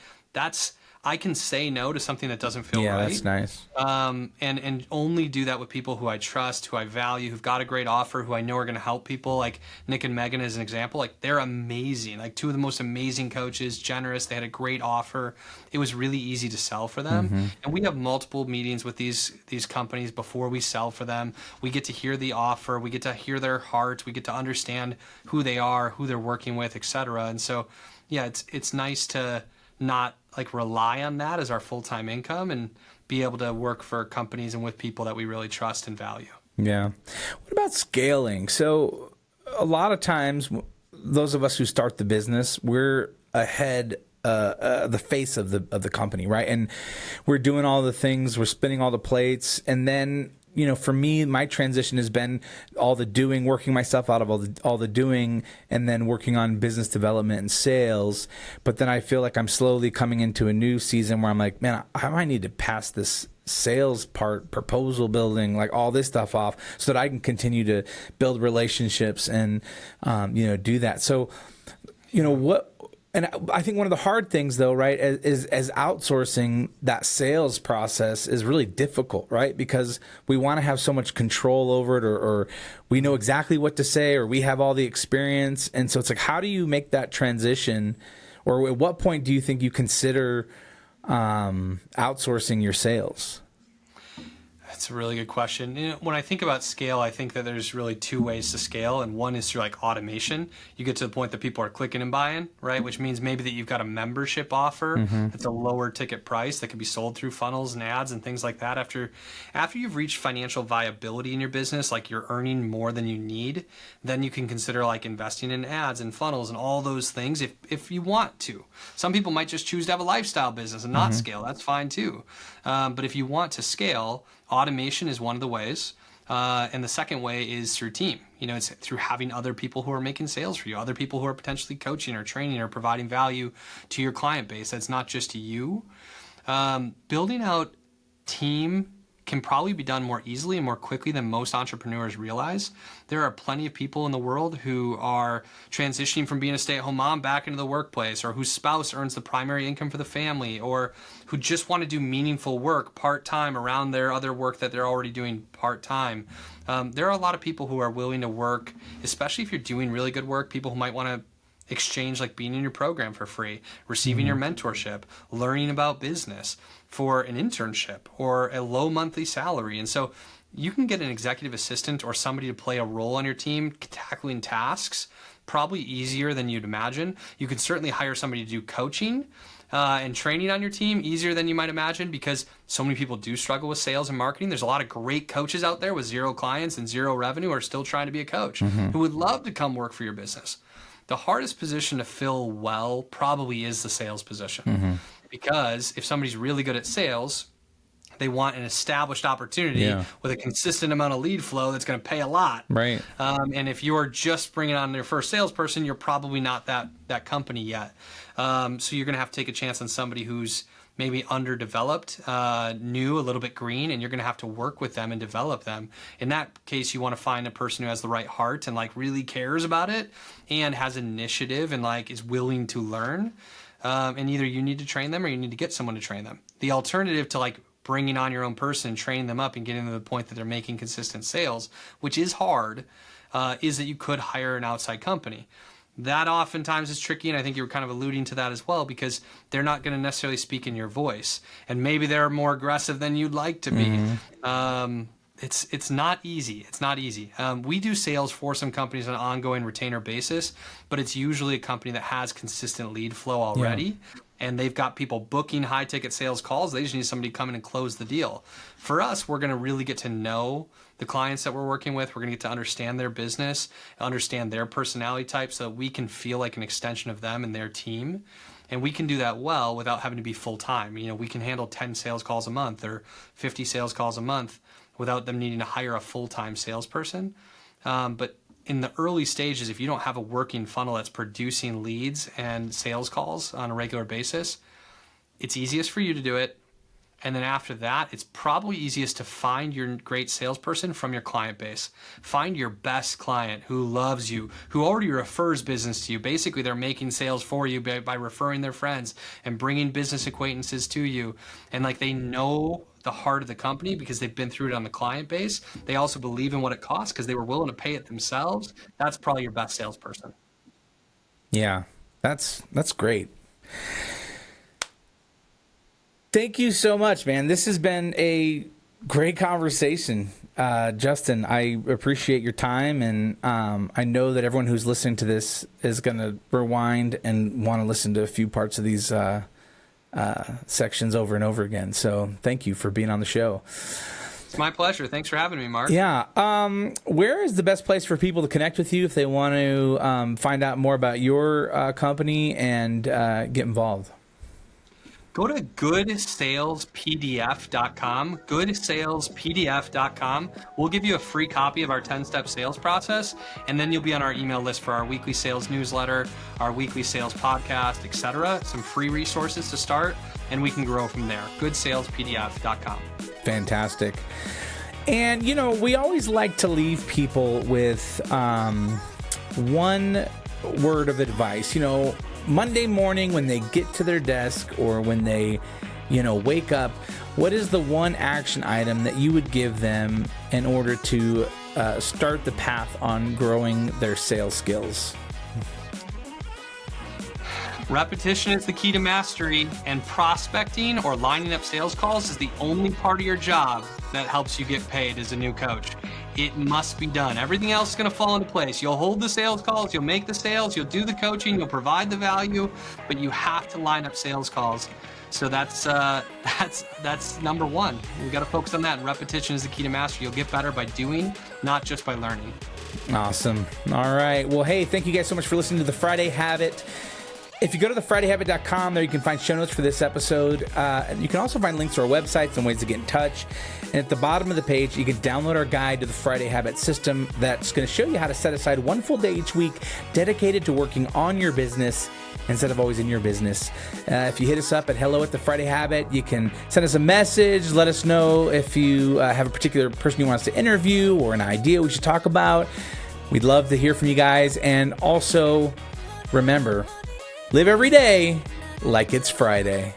I can say no to something that doesn't feel right. Yeah, that's nice. And only do that with people who I trust, who I value, who've got a great offer, who I know are going to help people. Like Nick and Megan as an example, like they're amazing. Like 2 of the most amazing coaches, generous. They had a great offer. It was really easy to sell for them. And we have multiple meetings with these companies before we sell for them. We get to hear the offer. We get to hear their heart. We get to understand who they are, who they're working with, etc. And so, yeah, it's nice to not like rely on that as our full-time income and be able to work for companies and with people that we really trust and value. Yeah. What about scaling? So a lot of times those of us who start the business, we're ahead the face of the company, right? And we're doing all the things, we're spinning all the plates, and then for me, my transition has been all the doing, working myself out of all the doing, and then working on business development and sales. But then I feel like I'm slowly coming into a new season where I'm like, man, I might need to pass this sales part, proposal building, like all this stuff off so that I can continue to build relationships and, do that. So, and I think one of the hard things, though, right, is outsourcing that sales process is really difficult, right? Because we want to have so much control over it, or we know exactly what to say, or we have all the experience. And so it's like, how do you make that transition? Or at what point do you think you consider outsourcing your sales? That's a really good question. When I think about scale, I think that there's really 2 ways to scale, and one is through like automation. You get to the point that people are clicking and buying, right? Which means maybe that you've got a membership offer that's a lower ticket price that can be sold through funnels and ads and things like that. After you've reached financial viability in your business, like you're earning more than you need, then you can consider like investing in ads and funnels and all those things if you want to. Some people might just choose to have a lifestyle business and not scale. That's fine too. But if you want to scale, automation is one of the ways. And the second way is through team. It's through having other people who are making sales for you, other people who are potentially coaching or training or providing value to your client base. That's not just you. Building out team can probably be done more easily and more quickly than most entrepreneurs realize. There are plenty of people in the world who are transitioning from being a stay-at-home mom back into the workplace, or whose spouse earns the primary income for the family, or who just want to do meaningful work part-time around their other work that they're already doing part-time. There are a lot of people who are willing to work, especially if you're doing really good work, people who might want to exchange like being in your program for free, receiving your mentorship, learning about business for an internship or a low monthly salary. And so you can get an executive assistant or somebody to play a role on your team tackling tasks probably easier than you'd imagine. You can certainly hire somebody to do coaching and training on your team easier than you might imagine, because so many people do struggle with sales and marketing. There's a lot of great coaches out there with 0 clients and 0 revenue who are still trying to be a coach who would love to come work for your business. The hardest position to fill well probably is the sales position, because if somebody's really good at sales, They want an established opportunity with a consistent amount of lead flow that's going to pay a lot. Right. And if you're just bringing on your first salesperson, you're probably not that company yet. So you're going to have to take a chance on somebody who's maybe underdeveloped, new, a little bit green, and you're going to have to work with them and develop them. In that case, you want to find a person who has the right heart and like really cares about it and has initiative and like is willing to learn. And either you need to train them or you need to get someone to train them. The alternative to like bringing on your own person, training them up and getting them to the point that they're making consistent sales, which is hard, is that you could hire an outside company. That oftentimes is tricky, and I think you were kind of alluding to that as well, because they're not going to necessarily speak in your voice, and maybe they're more aggressive than you'd like to be. It's not easy. It's not easy. We do sales for some companies on an ongoing retainer basis, but it's usually a company that has consistent lead flow already, and they've got people booking high-ticket sales calls. They just need somebody to come in and close the deal. For us, we're going to really get to know the clients that we're working with. We're going to get to understand their business, understand their personality type, so that we can feel like an extension of them and their team. And we can do that well without having to be full-time. You know, we can handle 10 sales calls a month or 50 sales calls a month without them needing to hire a full-time salesperson. But in the early stages, if you don't have a working funnel that's producing leads and sales calls on a regular basis, it's easiest for you to do it. And then after that, it's probably easiest to find your great salesperson from your client base. Find your best client who loves you, who already refers business to you. Basically, they're making sales for you by referring their friends and bringing business acquaintances to you. And like they know the heart of the company because they've been through it on the client base. They also believe in what it costs because they were willing to pay it themselves. That's probably your best salesperson. Yeah, that's great. Thank you so much, man. This has been a great conversation. Justin, I appreciate your time, and I know that everyone who's listening to this is going to rewind and want to listen to a few parts of these sections over and over again. So thank you for being on the show. It's my pleasure. Thanks for having me, Mark. Yeah. Where is the best place for people to connect with you if they want to find out more about your company and get involved? Go to goodsalespdf.com, goodsalespdf.com. We'll give you a free copy of our 10-step sales process, and then you'll be on our email list for our weekly sales newsletter, our weekly sales podcast, etc. Some free resources to start, and we can grow from there. goodsalespdf.com. Fantastic. And, you know, we always like to leave people with one word of advice. You know, Monday morning when they get to their desk or when they, you know, wake up, what is the one action item that you would give them in order to start the path on growing their sales skills? Repetition is the key to mastery, and prospecting or lining up sales calls is the only part of your job that helps you get paid as a new coach. It must be done. Everything else is going to fall into place. You'll hold the sales calls, you'll make the sales, you'll do the coaching, you'll provide the value, but you have to line up sales calls. So that's number one. We got to focus on that. And repetition is the key to mastery. You'll get better by doing, not just by learning. Awesome. All right. Well, hey, thank you guys so much for listening to the Friday Habit. If you go to thefridayhabit.com, there you can find show notes for this episode. And you can also find links to our websites and ways to get in touch. And at the bottom of the page, you can download our guide to the Friday Habit system that's going to show you how to set aside one full day each week dedicated to working on your business instead of always in your business. If you hit us up at hello@thefridayhabit, you can send us a message. Let us know if you have a particular person you want us to interview or an idea we should talk about. We'd love to hear from you guys. And also, remember, live every day like it's Friday.